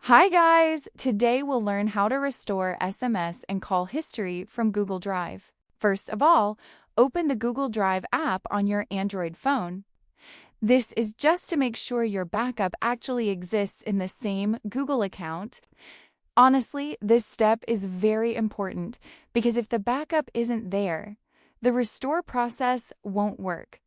Hi guys! Today we'll learn how to restore SMS and call history from Google Drive. First of all, open the Google Drive app on your Android phone. This is just to make sure your backup actually exists in the same Google account. Honestly, this step is very important because if the backup isn't there, the restore process won't work.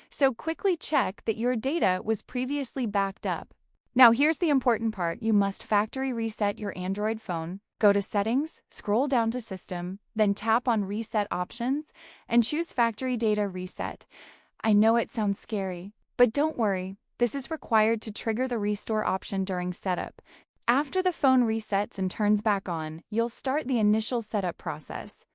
So quickly check that your data was previously backed up. Now here's the important part. You must factory reset your Android phone. Go to Settings, scroll down to System, then tap on Reset Options and choose Factory Data Reset. I know it sounds scary, but don't worry. This is required to trigger the restore option during setup. After the phone resets and turns back on, you'll start the initial setup process.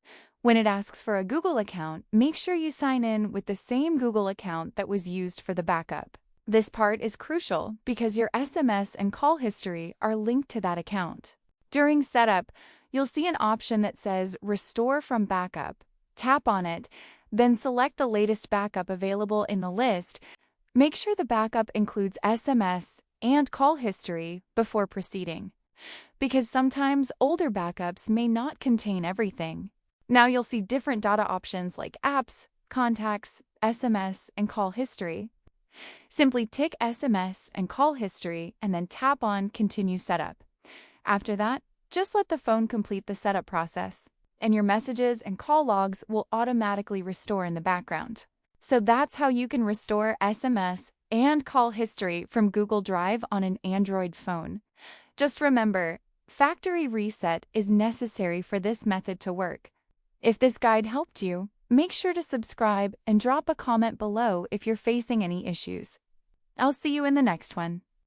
When it asks for a Google account, make sure you sign in with the same Google account that was used for the backup. This part is crucial because your SMS and call history are linked to that account. During setup, you'll see an option that says Restore from Backup. Tap on it, then select the latest backup available in the list. Make sure the backup includes SMS and call history before proceeding, because sometimes older backups may not contain everything. Now you'll see different data options like apps, contacts, SMS, and call history. Simply tick SMS and call history and then tap on Continue Setup. After that, just let the phone complete the setup process, and your messages and call logs will automatically restore in the background. So that's how you can restore SMS and call history from Google Drive on an Android phone. Just remember, factory reset is necessary for this method to work. If this guide helped you, make sure to subscribe and drop a comment below if you're facing any issues. I'll see you in the next one.